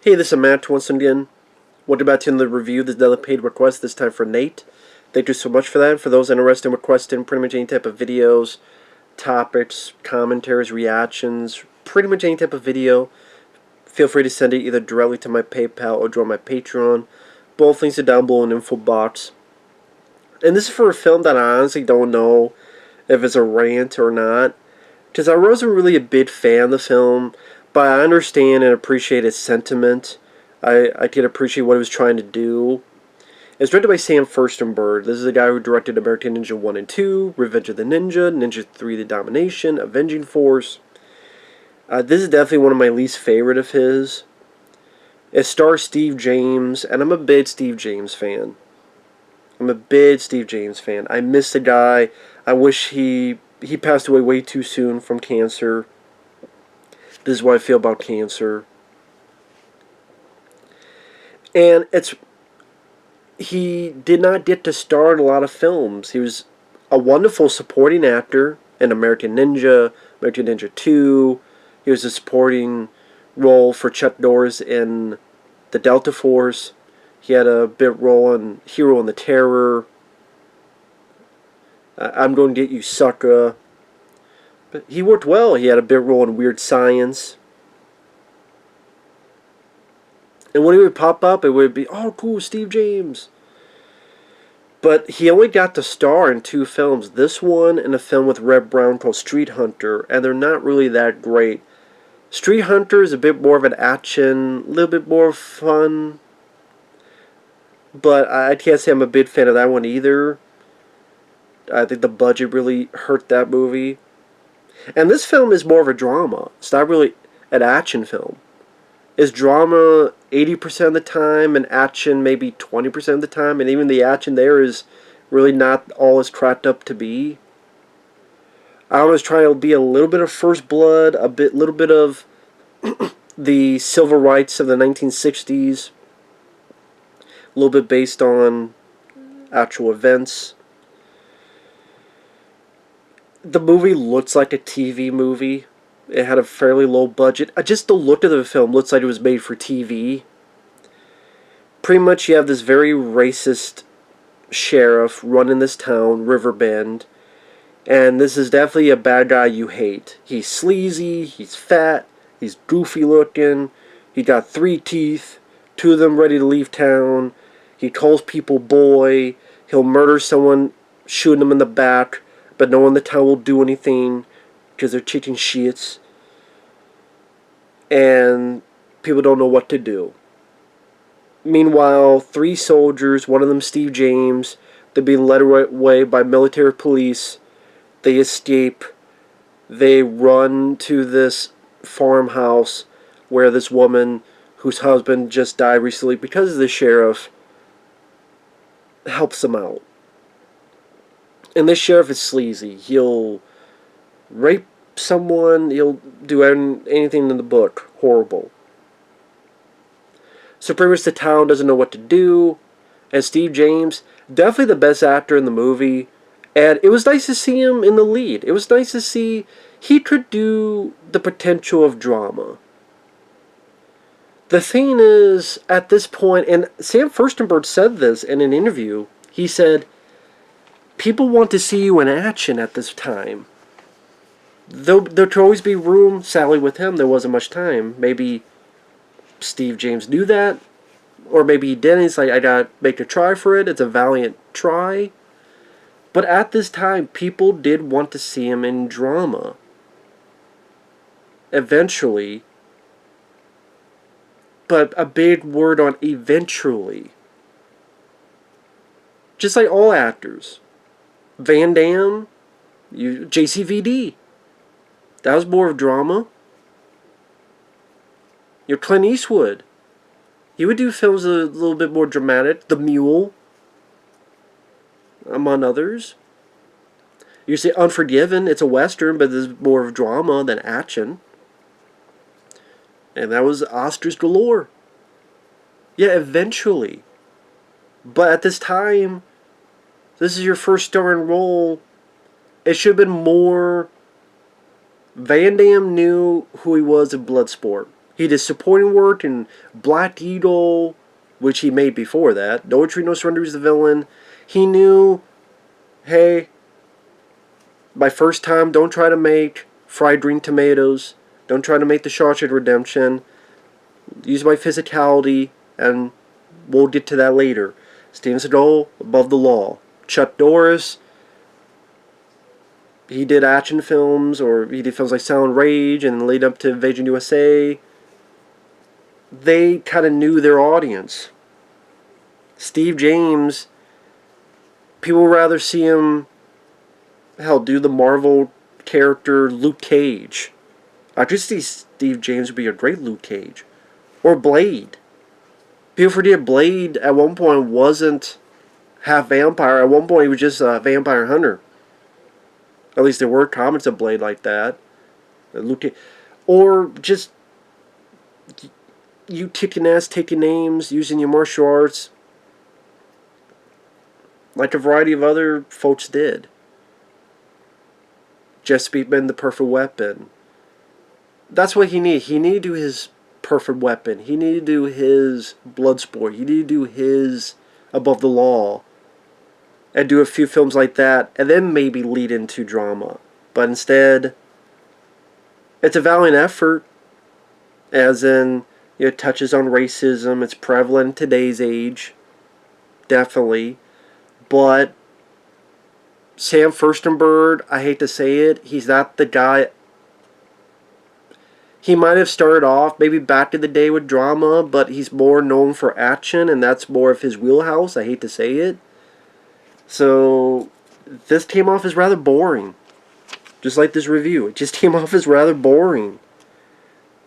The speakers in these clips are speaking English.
Hey, this is Matt once again. Welcome back to the review. This is another paid request, this time for Nate. Thank you so much for that. For those interested in requesting pretty much any type of videos, topics, commentaries, reactions, pretty much any type of video, feel free to send it either directly to my PayPal or join my Patreon. Both links are down below in the info box. And this is for a film that I honestly don't know if it's a rant or not, because I wasn't really a big fan of the film, but I understand and appreciate its sentiment. I can appreciate what he was trying to do. It's directed by Sam Firstenberg. This is the guy who directed American Ninja 1 and 2, Revenge of the Ninja, Ninja 3 The Domination, Avenging Force. This is definitely one of my least favorite of his. It stars Steve James, and I'm a big Steve James fan. I miss the guy. I wish he passed away way too soon from cancer. This is what I feel about cancer. And he did not get to star in a lot of films. He was a wonderful supporting actor in American Ninja, American Ninja 2. He was a supporting role for Chuck Norris in the Delta Force. He had a big role in Hero and the Terror. I'm Going to Get You, Sucker. But he worked well. He had a big role in Weird Science. And when he would pop up, it would be, oh, cool, Steve James. But he only got to star in 2 films. This one and a film with Red Brown called Street Hunter. And they're not really that great. Street Hunter is a bit more of an action, a little bit more fun. But I can't say I'm a big fan of that one either. I think the budget really hurt that movie. And this film is more of a drama. It's not really an action film. It's drama 80% of the time and action maybe 20% of the time. And even the action there is really not all it's cracked up to be. I was trying to be a little bit of First Blood, little bit of the civil rights of the 1960s. A little bit based on actual events. The movie looks like a TV movie. It had a fairly low budget. Just the look of the film looks like it was made for TV. Pretty much you have this very racist sheriff running this town, Riverbend. And this is definitely a bad guy you hate. He's sleazy, he's fat, he's goofy looking. He got 3 teeth, 2 of them ready to leave town. He calls people boy. He'll murder someone, shooting them in the back. But no one in the town will do anything because they're chicken shits. And people don't know what to do. Meanwhile, 3 soldiers, one of them Steve James, they're being led away by military police. They escape. They run to this farmhouse where this woman, whose husband just died recently because of the sheriff, helps them out. And this sheriff is sleazy. He'll rape someone. He'll do anything in the book. Horrible. So pretty much the town doesn't know what to do. And Steve James, definitely the best actor in the movie. And it was nice to see him in the lead. It was nice to see he could do the potential of drama. The thing is, at this point, and Sam Firstenberg said this in an interview, he said, people want to see you in action at this time. There could always be room, sadly with him, there wasn't much time. Maybe Steve James knew that, or maybe he didn't. He's like, I gotta make a try for it. It's a valiant try. But at this time, people did want to see him in drama. Eventually. But a big word on eventually. Just like all actors. Van Damme, JCVD. That was more of drama. Your Clint Eastwood. He would do films a little bit more dramatic. The Mule, among others. You say Unforgiven, it's a Western, but there's more of drama than action. And that was Oscars galore. Yeah, eventually. But at this time, this is your first starring role. It should have been more. Van Damme knew who he was in Bloodsport. He did supporting work in Black Eagle, which he made before that. No Retreat, No Surrender was the villain. He knew, hey, my first time, don't try to make fried green tomatoes. Don't try to make the Shawshank Redemption. Use my physicality, and we'll get to that later. Steven Seagal, Above the Law. Chuck Norris, he did action films, or he did films like Silent Rage, and lead up to Invasion USA. They kind of knew their audience. Steve James, people would rather see him, hell, do the Marvel character Luke Cage. I could see Steve James would be a great Luke Cage. Or Blade. People forget Blade at one point wasn't half vampire. At one point he was just a vampire hunter. At least there were comments of Blade like that. Luke Cage. Or just you kicking ass, taking names, using your martial arts like a variety of other folks did. Jesse Pinkman, The Perfect Weapon. That's what he needed. He needed to do his Perfect Weapon. He needed to do his Bloodsport. He needed to do his Above the Law. And do a few films like that, and then maybe lead into drama. But instead, it's a valiant effort, as in, it touches on racism. It's prevalent in today's age, definitely. But Sam Furstenberg, I hate to say it, he's not the guy. He might have started off maybe back in the day with drama, but he's more known for action, and that's more of his wheelhouse. I hate to say it. So this came off as rather boring. Just like this review. It just came off as rather boring.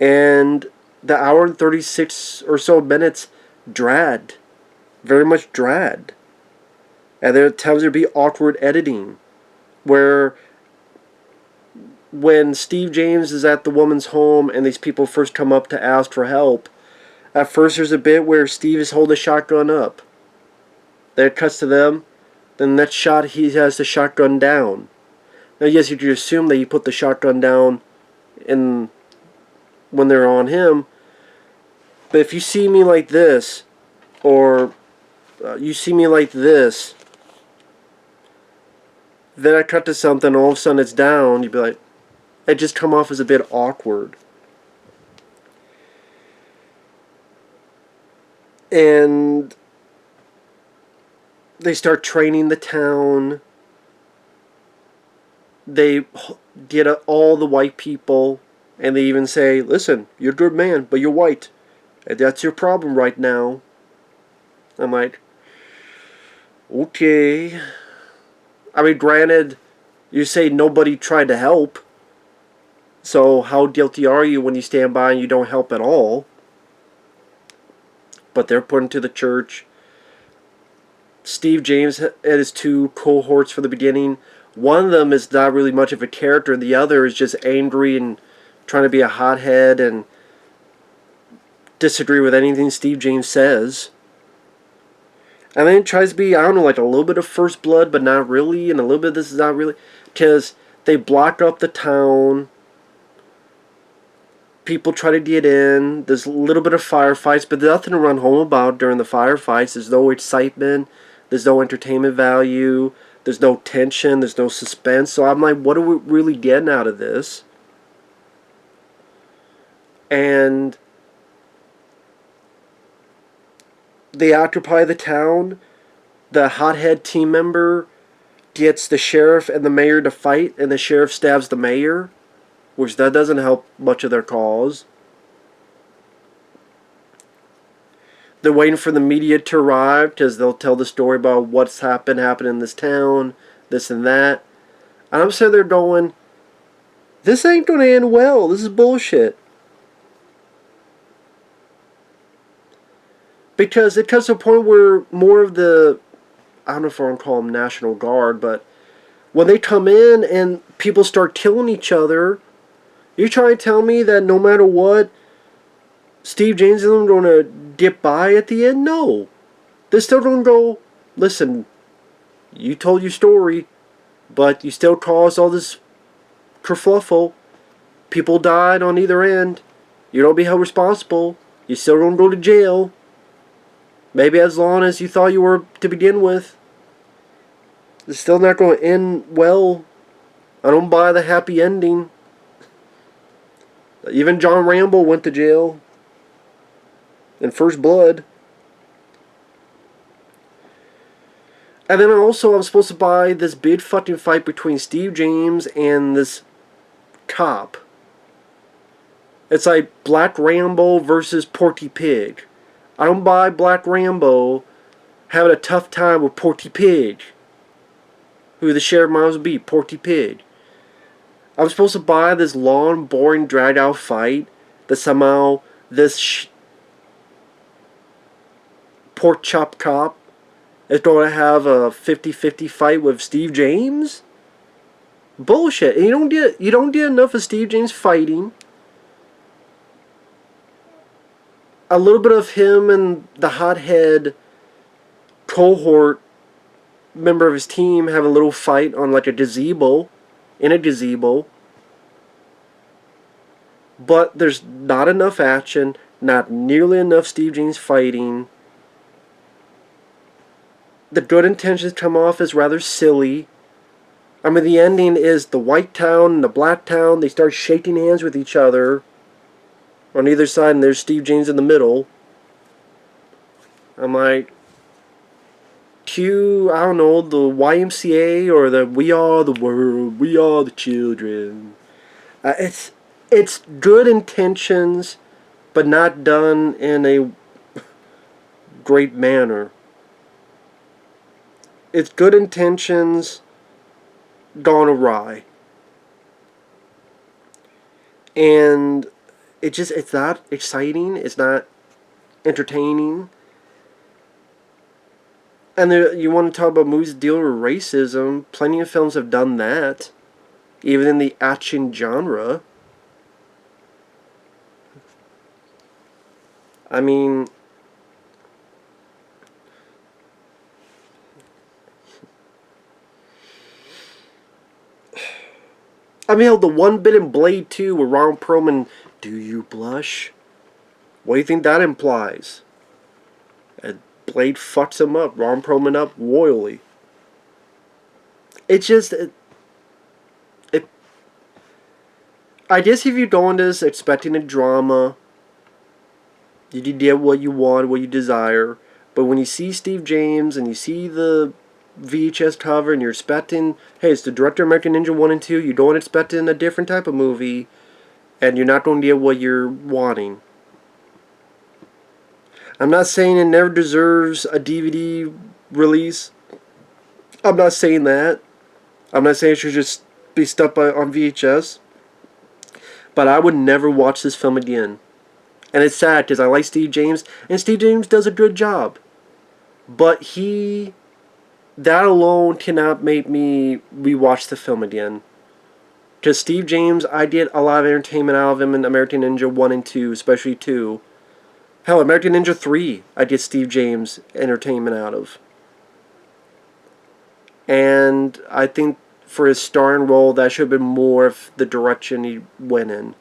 And the hour and 36 or so minutes dragged. Very much dragged. And there at times there'd be awkward editing. Where when Steve James is at the woman's home and these people first come up to ask for help, at first there's a bit where Steve is holding the shotgun up. Then it cuts to them. Then next shot he has the shotgun down. Now yes, you could assume that he put the shotgun down in when they're on him. But if you see me like this, or you see me like this, then I cut to something, all of a sudden it's down, you'd be like, it just come off as a bit awkward. And they start training the town. They get all the white people, and they even say, listen, you're a good man, but you're white. And that's your problem right now. I'm like, okay. I mean, granted, you say nobody tried to help. So how guilty are you when you stand by and you don't help at all? But they're put into the church. Steve James had his two cohorts from the beginning. One of them is not really much of a character. The other is just angry and trying to be a hothead and disagree with anything Steve James says. And then it tries to be, I don't know, like a little bit of First Blood, but not really. And a little bit of this is not really. Because they block up the town. People try to get in. There's a little bit of firefights, but there's nothing to run home about during the firefights. There's no excitement. There's no entertainment value. There's no tension. There's no suspense. So I'm like, what are we really getting out of this? And they occupy the town. The hothead team member gets the sheriff and the mayor to fight, and the sheriff stabs the mayor, which that doesn't help much of their cause. They're waiting for the media to arrive because they'll tell the story about what's happened in this town, this and that. And I'm sitting there going, this ain't going to end well. This is bullshit. Because it comes to a point where more of the, I don't know if I want to call them National Guard, but when they come in and people start killing each other, you trying to tell me that no matter what, Steve James and them going to get by at the end? No. They're still going to go, listen, you told your story, but you still caused all this kerfluffle. People died on either end. You don't be held responsible. You still don't go to jail. Maybe as long as you thought you were to begin with. It's still not going to end well. I don't buy the happy ending. Even John Rambo went to jail in First Blood. And then also I'm supposed to buy this big fucking fight between Steve James and this cop. It's like Black Rambo versus Porky Pig. I don't buy Black Rambo having a tough time with Porky Pig. Who the sheriff might as well be, Porky Pig. I'm supposed to buy this long, boring, dragged out fight that somehow this pork chop cop is going to have a 50-50 fight with Steve James? Bullshit. And you don't get enough of Steve James fighting. A little bit of him and the hothead cohort member of his team have a little fight on like a gazebo. In a gazebo. But there's not enough action. Not nearly enough Steve James fighting. The good intentions come off as rather silly. I mean, the ending is the white town and the black town. They start shaking hands with each other on either side, and there's Steve James in the middle. I'm like, cue, I don't know, the YMCA or the We Are the World, We Are the Children. It's good intentions, but not done in a great manner. It's good intentions gone awry. And it's not exciting, it's not entertaining. And you want to talk about movies that deal with racism, plenty of films have done that, even in the action genre. I mean, the one bit in Blade 2 with Ron Perlman, do you blush? What do you think that implies? And Blade fucks him up, Ron Perlman up royally. It's just, I guess if you go into this expecting a drama, you get what you want, what you desire. But when you see Steve James and you see the VHS cover and you're expecting, hey, it's the director of American Ninja 1 and 2, you don't expect a different type of movie, and you're not going to get what you're wanting. I'm not saying it never deserves a DVD release. I'm not saying that. I'm not saying it should just be stuck on VHS. But I would never watch this film again. And it's sad because I like Steve James, and Steve James does a good job. But that alone cannot make me rewatch the film again. Because Steve James, I get a lot of entertainment out of him in American Ninja 1 and 2, especially 2. Hell, American Ninja 3, I get Steve James entertainment out of. And I think for his starring role, that should have been more of the direction he went in.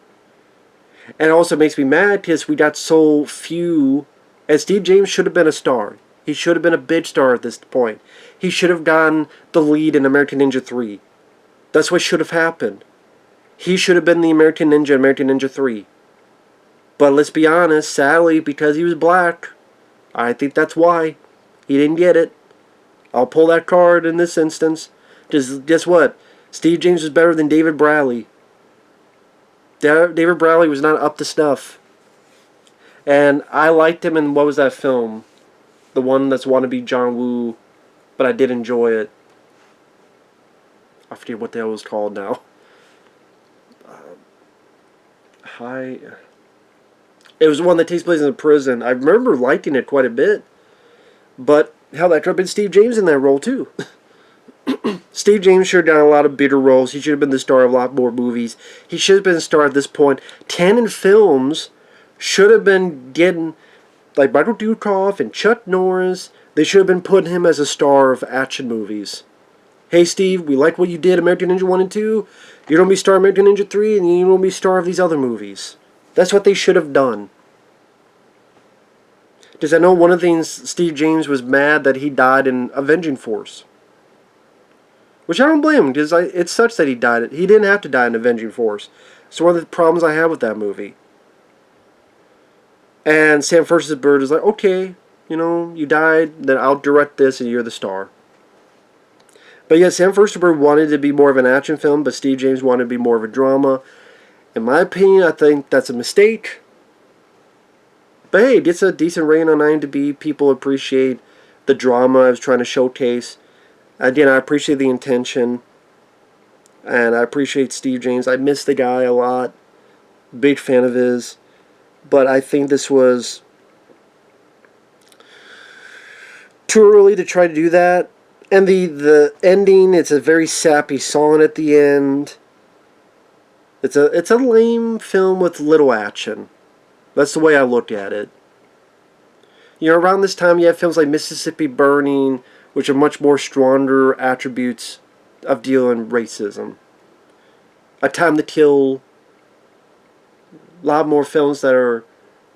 And it also makes me mad because we got so few. And Steve James should have been a star. He should have been a big star at this point. He should have gotten the lead in American Ninja 3. That's what should have happened. He should have been the American Ninja 3. But let's be honest, sadly, because he was black, I think that's why. He didn't get it. I'll pull that card in this instance. Just guess what? Steve James was better than David Bradley. David Bradley was not up to snuff. And I liked him in, what was that film? The one that's wannabe John Woo. But I did enjoy it. I forget what the hell it was called now. It was one that takes place in a prison. I remember liking it quite a bit. But, hell, that could have been Steve James in that role, too. Steve James should have done a lot of bigger roles. He should have been the star of a lot more movies. He should have been a star at this point. Canon Films should have been getting, like Michael Dudikoff and Chuck Norris, they should have been putting him as a star of action movies. Hey Steve, we like what you did American Ninja 1 and 2. You're going to be star of American Ninja 3, and you're going to be star of these other movies. That's what they should have done. Because I know one of the things, Steve James was mad that he died in Avenging Force. Which I don't blame him, because it sucks that he died. He didn't have to die in Avenging Force. It's one of the problems I have with that movie. And Sam First's Bird is like, okay, you died, then I'll direct this and you're the star. But yeah, Sam First's Bird wanted to be more of an action film, but Steve James wanted to be more of a drama. In my opinion, I think that's a mistake. But hey, it gets a decent rating on IMDb. People appreciate the drama I was trying to showcase. Again, I appreciate the intention. And I appreciate Steve James. I miss the guy a lot. Big fan of his. But I think this was too early to try to do that. And the ending, it's a very sappy song at the end. It's a lame film with little action. That's the way I looked at it. Around this time you have films like Mississippi Burning, which are much more stronger attributes of dealing racism. A Time to Kill. A lot more films that are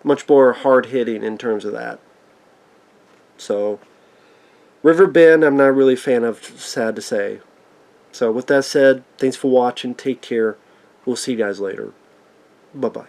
much more hard-hitting in terms of that. So, Riverbend, I'm not really a fan of, sad to say. So, with that said, thanks for watching. Take care. We'll see you guys later. Bye-bye.